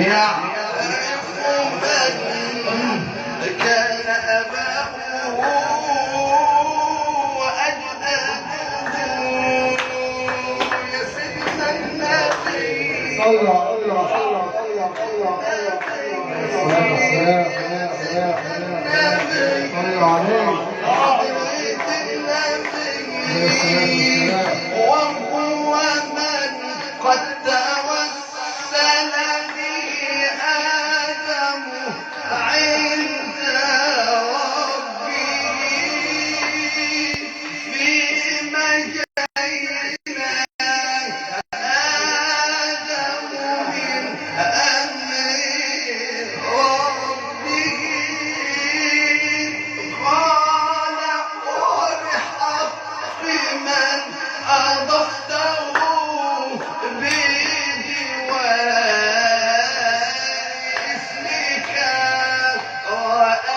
يعرف من كان أباه وأجداده يا سيدنا النبي الله وهو من قد توسل به آدم عند ربه في مجينا آدم من أمر ربه قال وبحق من أضفته باسمك رآك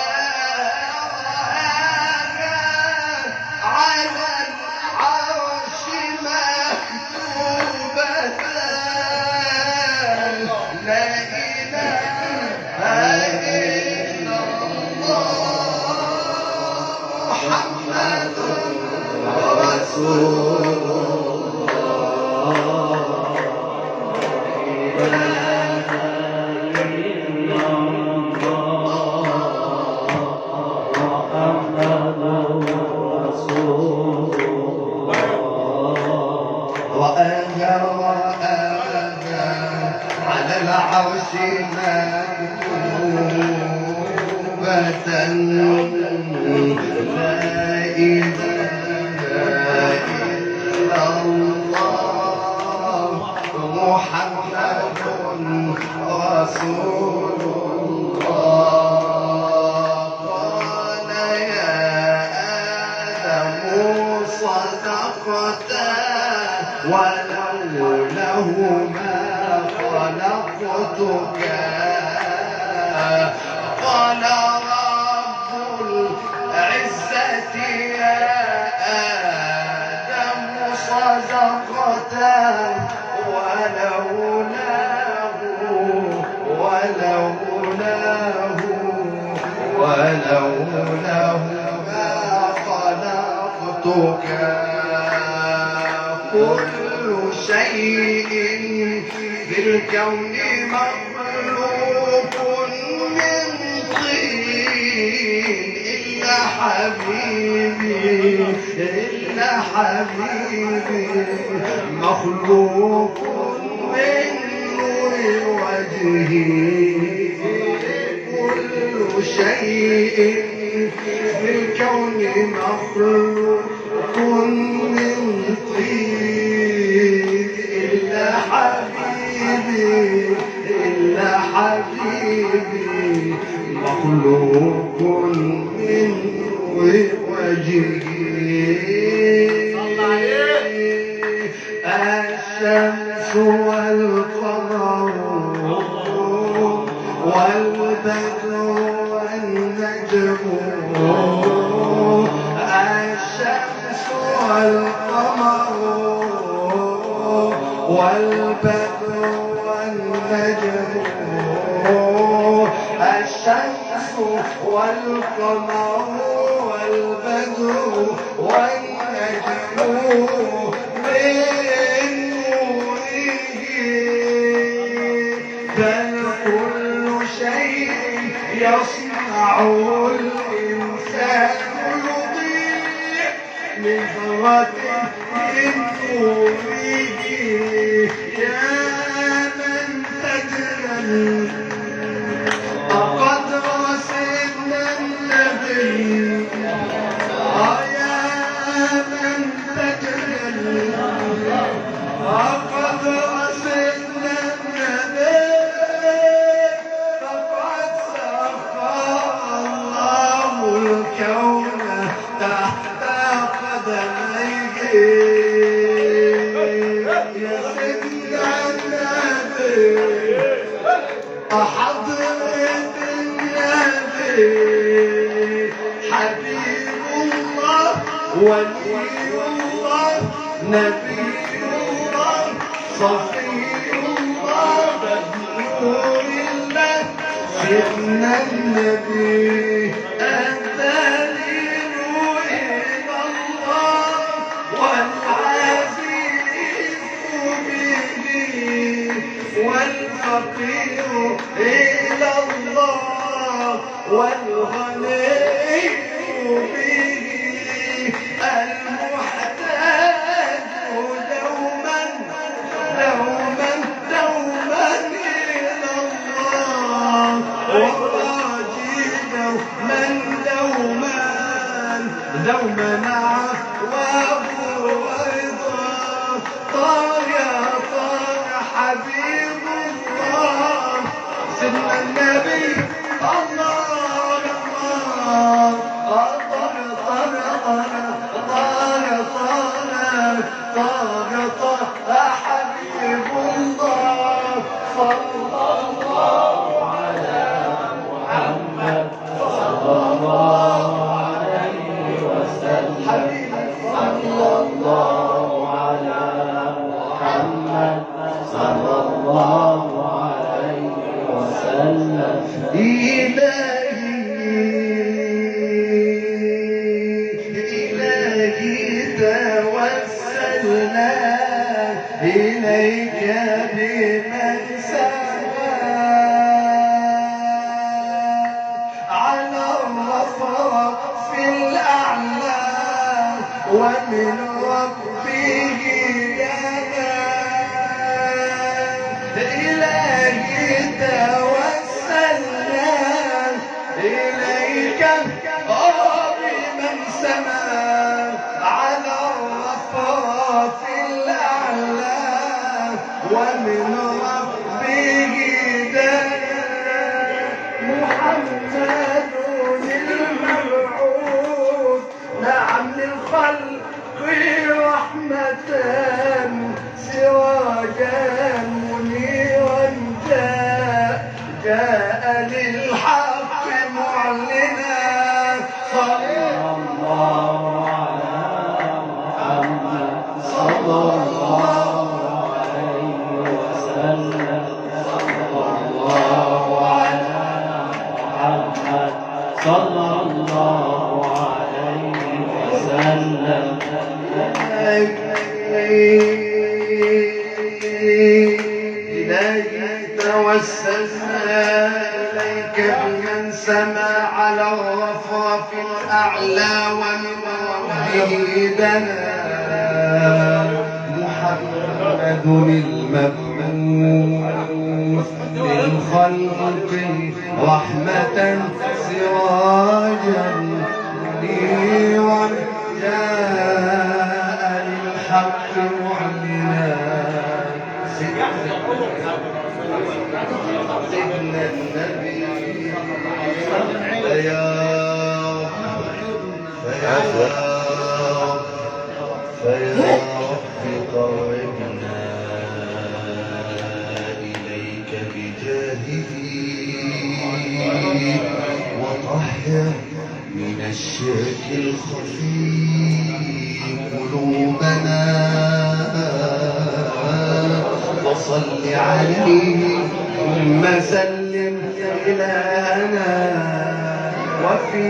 على العرش مكتوبة لا إله إلا الله محمد رسول على العرش مكتوبة لا إله إلا الله محمد رسول الله قال يا آدم صدقت ولوله ما خلقتك قال رب العزة يا آدم صدقت ولولاه ما خلقتك كل شيء في الكون مخلوق من طين إلا حبيبي مخلوق من نور وجهه كل شيء في الكون مخلوق من طين إلا حبيبي مخلوق من وجهه الشمس والقمر والبدر والنجم الشمس والقمر والبدر والنجم الشمس والقمر والبدر والنجم من نوره بل كل شيء يصنعه الإنسان يضيء من ذرة من نوره يا من تجلى قدر سيدنا النبي يا من تجلى قدر سيدنا النبي فقد سخر الله الكون تحت قدميه يا سيدنا النبي حضرة النبي حبيب الله ولي الله نبي الله صفي الله بدر سيدنا النبي الدليل إلى الله والعزيز به والفقير إلى الله والغني به المحتاج دوما دوما دوما إلى الله والراجي دوما دوما دوما عفوه ورضا طال يا طال حبيب الله سيدنا النبي الله الله طال طال طال طال طال طال حبيب الله صلى الله على محمد صلى الله عليه وسلم حبيبي صلى الله على محمد صلى الله عليه وسلم إلهي توسلنا إليك بمن سما على الرفرف الأعلى ومن ربه لنا إلهي توسلنا إليك بمن سما على الرفرف الأعلى ومن ربه دنا محمد المبعوث نعم للخلق رحمة سراجا منيرا جاء للحق معلنا صلى الله على محمد صلى الله عليه وسلم صلى الله على محمد صلى الله عليه وسلم إلهي توسلنا إليك بمن سما على الرفرف الأعلى ومن ربه دنا محمد المبعوث للخلق رحمة سراجا منيرا جاء للحق معلنا سيدنا النبي فيا رب قربنا إليك بجاهه وطهر من الشرك الخفي قلوبنا وصل عليه ثم سلم إلهنا وفي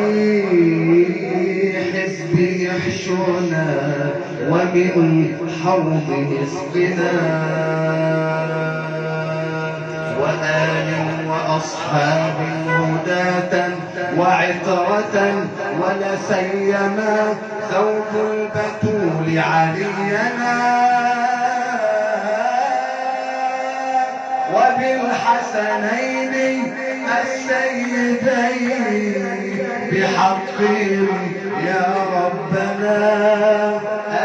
حزبه احشرنا ومن حوضه اسقنا وآل وأصحاب هداة وعطرة ولا سيما ثوب البتول علينا وبالحسنين السيدين بحقهم يا ربنا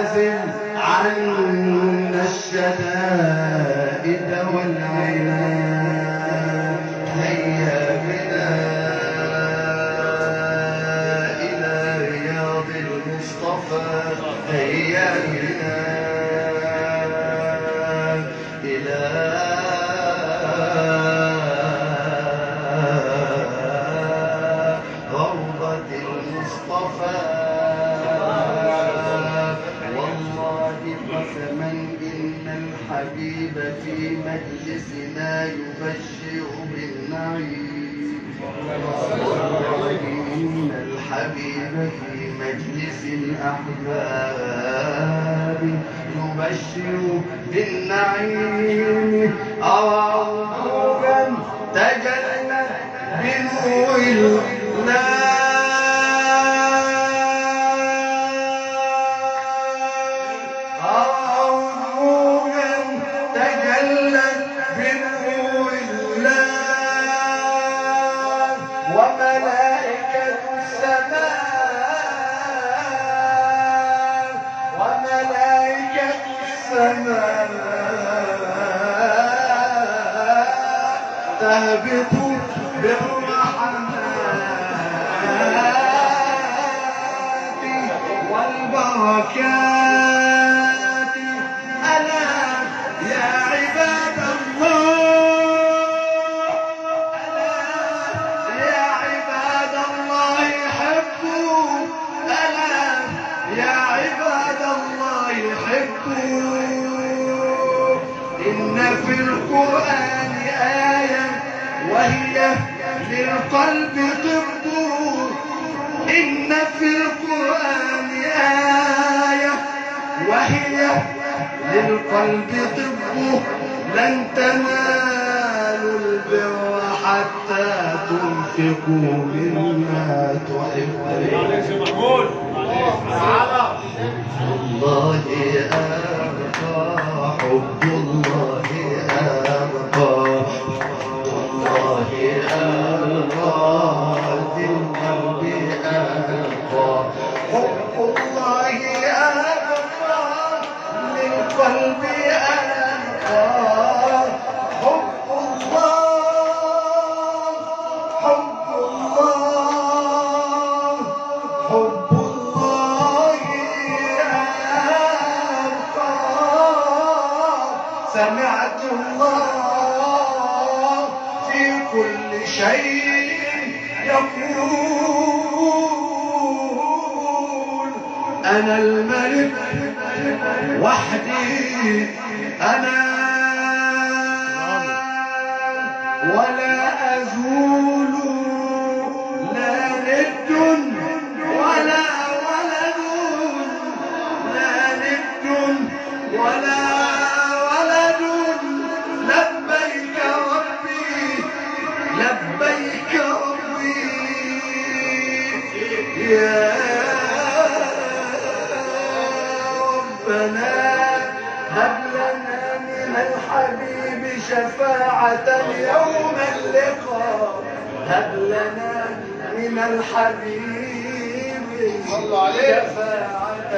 أزل عنا الشدائد والعناء هيا بنا إلى رياض المصطفى هيا بنا إلى روضة المصطفى والله قسما إن الحبيب في مجلسنا يبشر بالنعيم إن الحبيب في مجلس الأحباب يبشر بالنعيم عروبا تجلى بنور الله تهبط بالرحمات والبركات ألا يا عباد الله ألا يا عباد الله حبوا ألا يا عباد الله حبوا إن في القرآن آية وهي للقلب طب إن في القرآن آية وهي للقلب طب لن تنالوا البر حتى تنفقوا مما تحبون الله أبقى حب الله أبقى الله أبقى للقلب أبقى حب الله أبقى للقلب أبقى حب الله حب الله حب الله أبقى سمعت الله في كل شيء يقول أنا الملك وحدي أنا ولا أزول لا ند ولا ولد لا ند ولا ولد لبيك ربي لبيك ربي يا ربنا هب لنا من الحبيب شفاعة يوم اللقاء هب لنا من الحبيب شفاعة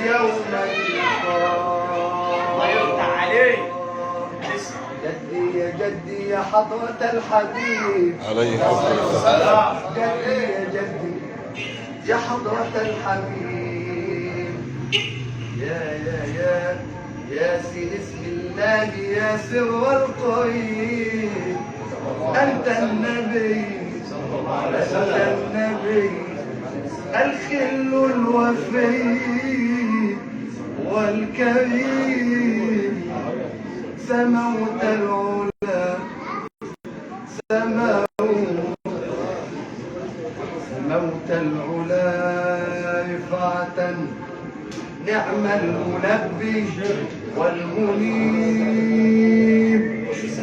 يوم اللقاء الله يفتح عليك. جدي يا جدي يا حضرة الحبيب عليه الصلاة والسلام. جدي يا جدي يا حضرة الحبيب يا ياسين اسم الله يا سر القريب أنت النبي أنت النبي الخل الوفي والكريم سموت العلا سموت العلا رفعة نعم المنبه والمنيب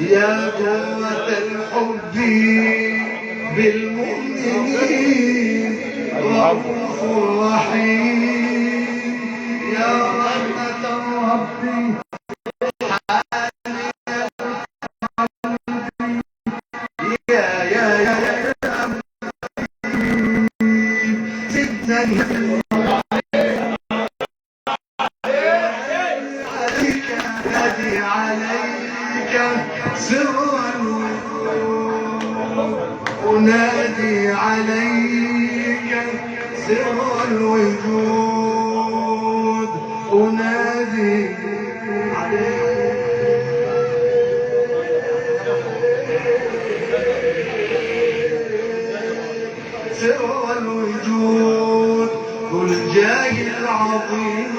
يا قوة الحب بالمؤمنين رؤوف رحيم يا رحمة ربي أنادي عليك سر الوجود أنادي عليك سر الوجود ذو الجاه العظيم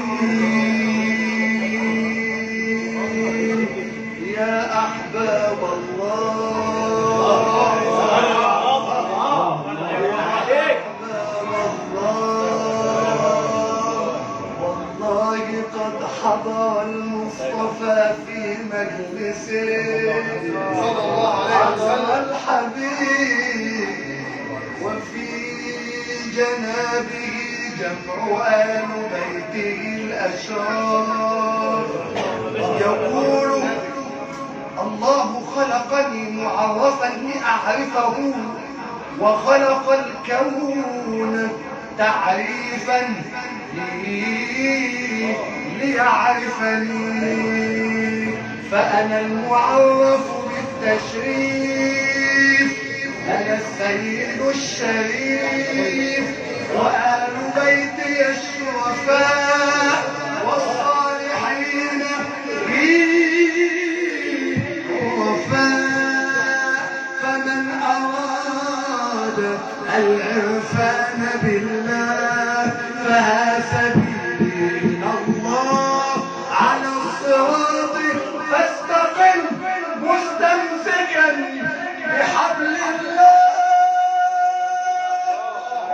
يا أحباب الله مجلس صلى الله عليه وسلم الحبيب وفي جنابه جمع آل بيته الأشرار يقول الله خلقني معرفا لأعرفه وخلق الكون تعريفا ليعرفني فأنا المعرف بالتشريف أنا السيد الشريف وآل بيتي الشرفاء والصالحين بي وفاء فمن أراد العرفان بالله فها سبيلي إلى الله على الصراط فاستقم مستمسكا بحبل الله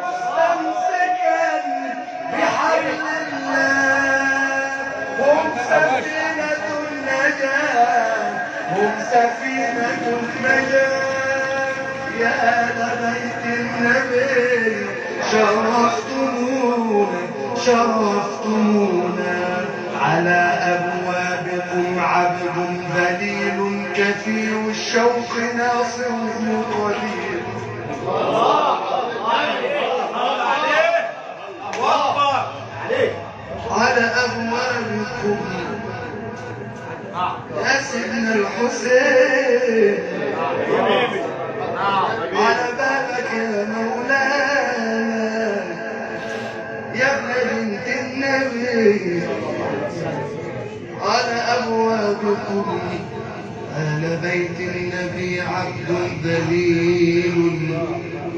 مستمسكا بحبل الله هم سفينة النجاة هم سفينة النجاة يا آل بيت النبي شرفتمونا على أبوابكم عبد ذليل كثير الشوق ناصره قدير على أبوابكم يا سيدنا الحسين على بابك يا مولانا يا ابن بنت النبي على أبوابكم أهل بيت النبي عبد ذليل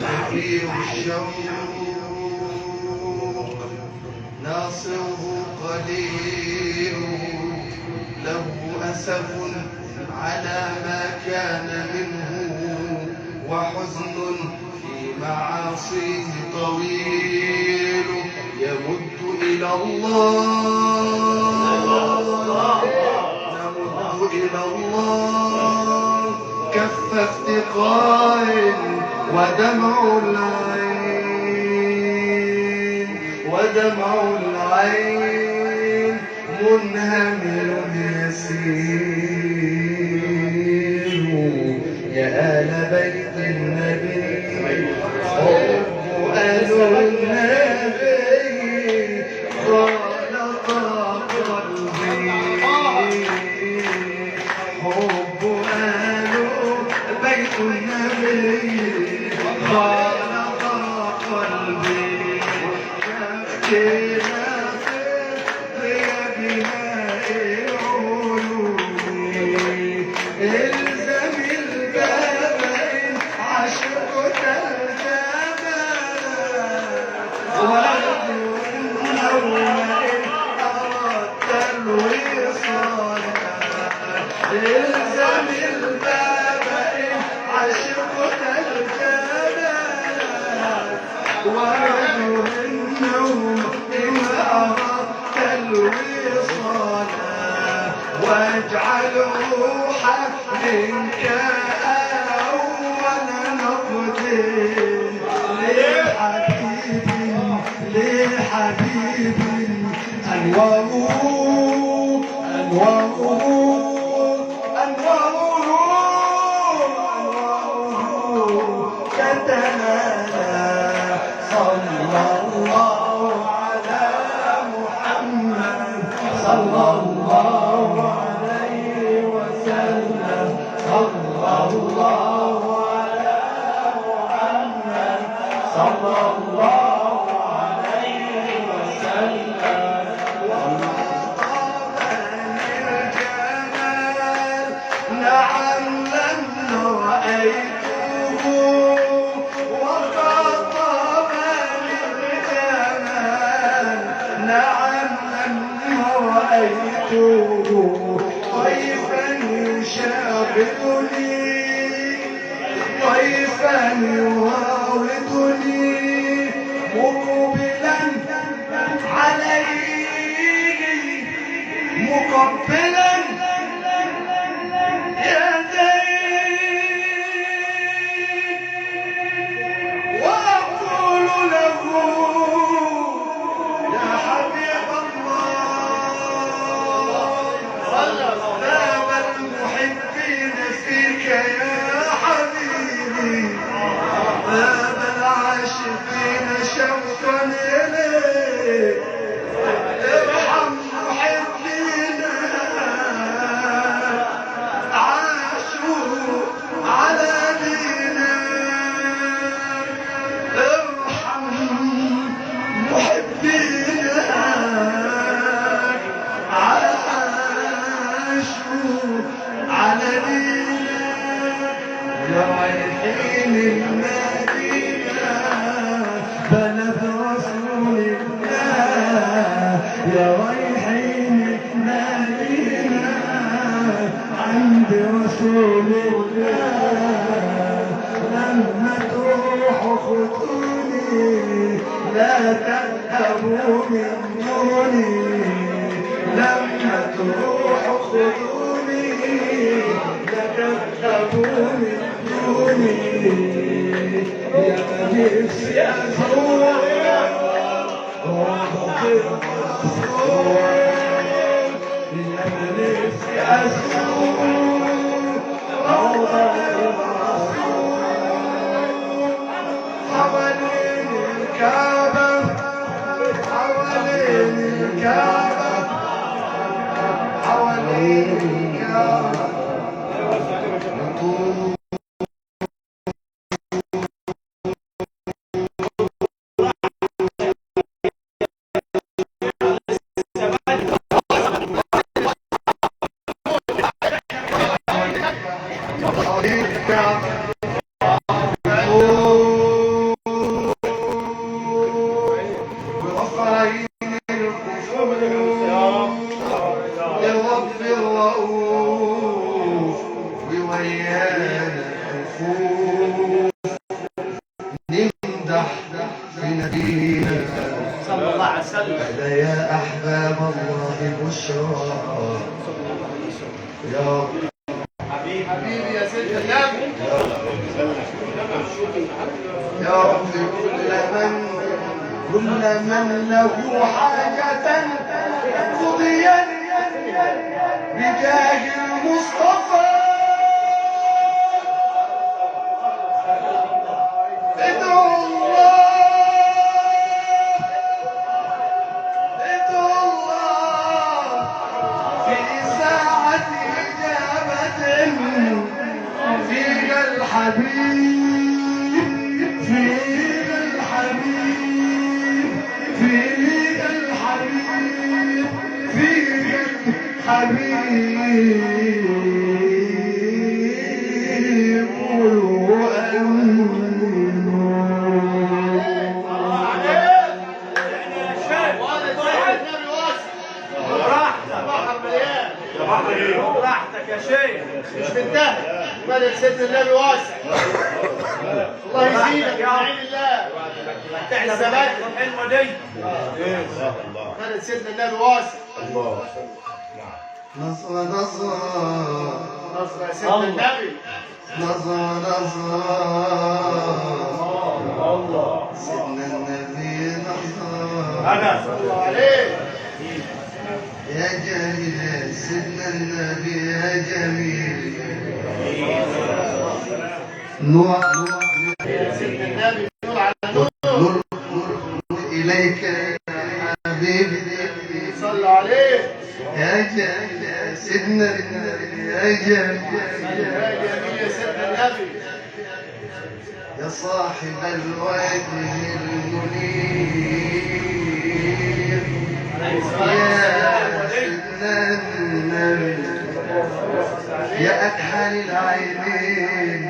كثير الشوق ناصره قليل له أسف على ما كان منه وحزن في معاصيه طويل يمد إلى الله نمد إلى الله كف افتقار ودمع العين منهمل يسير يا آل بيت النبي حب آل النبي خالق قلبي حب آل بيت النبي خالق قلبي كفتنا الزم الباب عشقك الجمال وارجو النوم إن أردت الوصال الزم الباب عشقك الجمال وارجو النوم إن أردت الوصال واجعل روحا منك أول نقد لحبيب أنواره تتنادى صلى الله على محمد صلى الله عليه وسلم صلى الله على محمد صلى الله عليه وسلم وما طابني الجمال نعم لم رأيته وخاطبني الجمال نعم لم رأيته ضيفا يشاغلني ضيفا يراودني مقبلا عليه مقبلا على دينا يا رايحين المدينة بلد رسول الله يا رايحين المدينة عند رسول الله لما تروحوا خذوني لا تذهبوا من دوني لما تروحوا خذوني لا تذهبوا من دوني يا نفسي أزور روضة الرسول يا نفسي أزور روضة الرسول حوالين الكعبة حوالين الكعبة حوالين الكعبة نطوف حوالين الكعبة برفعين الكفور لرب الرؤوف وويانا الكفور نمدح في نبينا صلى الله عليه وسلم. هذا يا أحباب الله بشرى يا رب حبيبي يا سيد النبي يا رب كل من له حاجة قضيت بجاه المصطفى ادعوا الله ادعوا الله في ساعة إجابة فيك الحبيب فيك الحبيب فيك الحبيب فيك الحبيب براحتك يا شيخ. مش منتهي مدد سيدنا النبي واسع الله يزيدك يا عين الله تحلى بالك الحلوه دي. مدد سيدنا النبي واسع نصرة نصرة نصر يا سيدنا النبي نصرة نصرة الله سيدنا النبي نصرة انا الله عليك يا جميل سيدنا النبي يا جميل نور سيدنا النبي نور على نور نور إليك يا حبيبي صلى عليه يا جميل سيدنا النبي يا جميل يا جميل يا سيدنا النبي يا صاحب الوجه المنير يا سيدنا النبي يا أكحل العينين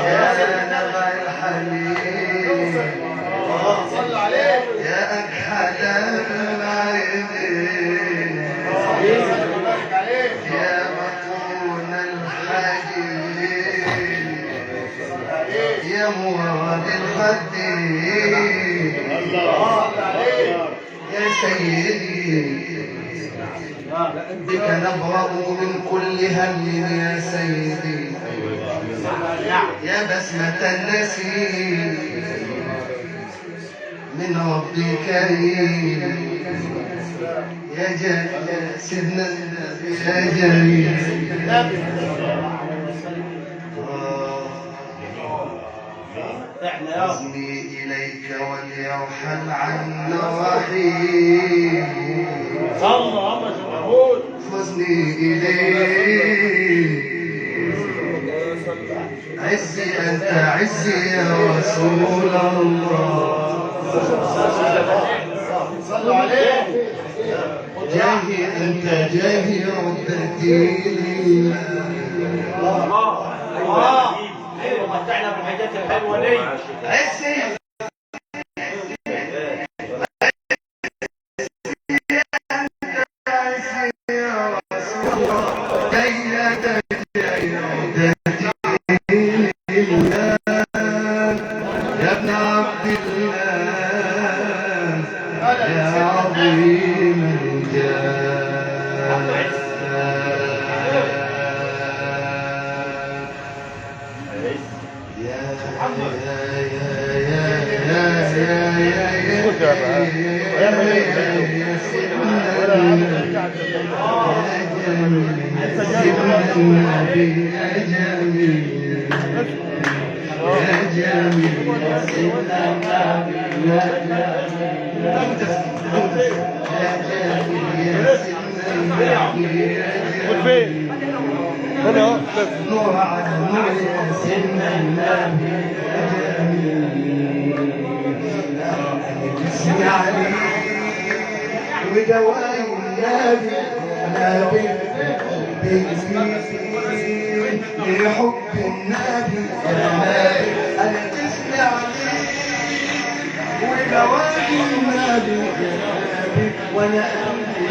يا نبع الحنين صلى عليه يا أكحل العينين وبارك عليه يا مكون الحجين يا مراد الخدين صلى عليه يا سيدي بك نبرأ من كل هم يا سيدي يا بسمة النسيم من ربي كريم يا جميل سيدنا النبي يا جميل حزني إليك وليرحل عنا رحيم حزني إليك عزي أنت عزي يا رسول الله صلوا عليه جاهي أنت جاهي عدتي الله الله ومتعنا بالحاجات الحلوه دي. عزي يا ابن عبد الله يا عظيم الجاه نور على نور يا سيدنا النبي يا جميل اسمي علي ودواي النبي نبي لحب النبي يا نبي انا اسمي علي ودواي النبي يا نبي وانا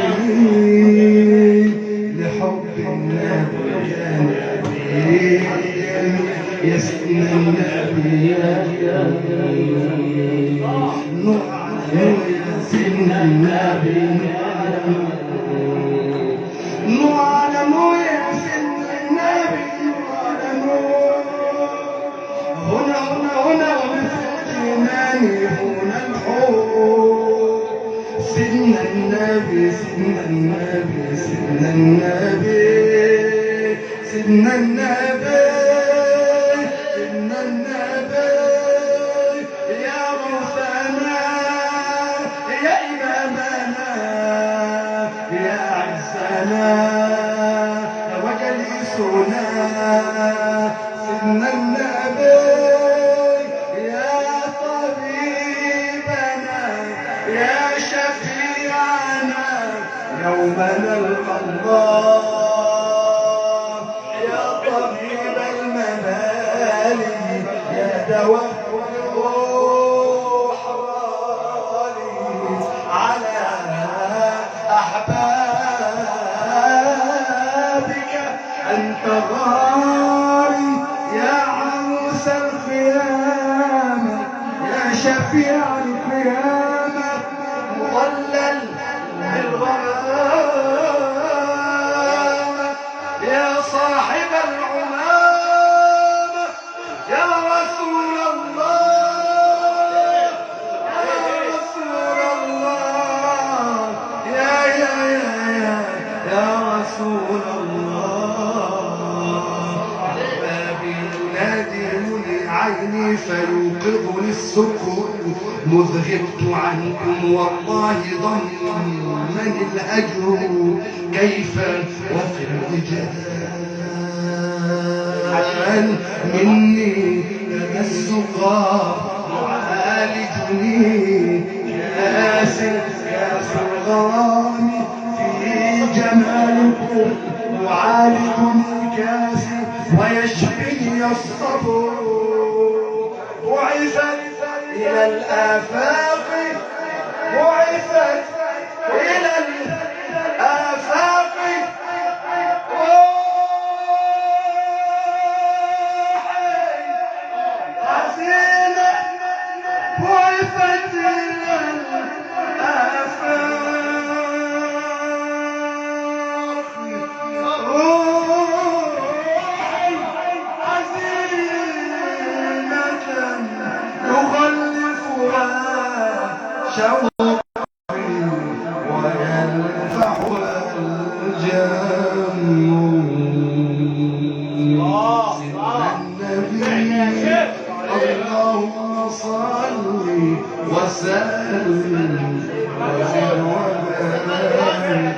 امين لحب النبي يا نبي يا سيدنا النبي يا جميل نور على يا سيدنا النبي نور على نور يا سيدنا النبي نور على نور هنا ومثل إيماني هنا الحور سيدنا النبي سيدنا النبي سيدنا النبي سيدنا النبي سيدنا النبي يا موسانا يا إمامنا يا عزنا وجليسنا سيدنا النبي يا طبيبنا يا شفيعنا يوم نلقى الله يا طبيب المبالي يا دواء الروح والي على أحبابك أنت غالي يا عروس القيامة يا شفيع القيامة مظلل بالغرامة يا صاحب العمامة يا رسول الله يا رسول الله يا رسول الله بابي يناديني عيني فيوقظني السكون مذ غبت عنكم والله ضمن الأجر كيف وفي الوجدان مني لدى السقى يعالجني كاس الغرام في جمالكم يعالجني كاس ويشفيني الصبر بعثت إلى الآفاق بعثت إلى الآفاق حزينة بعثت إلى الآفاق حزينة يغلفها شوقي وينفحها الجميل سيدنا النبي اللهم صل وسلم وزد وبارك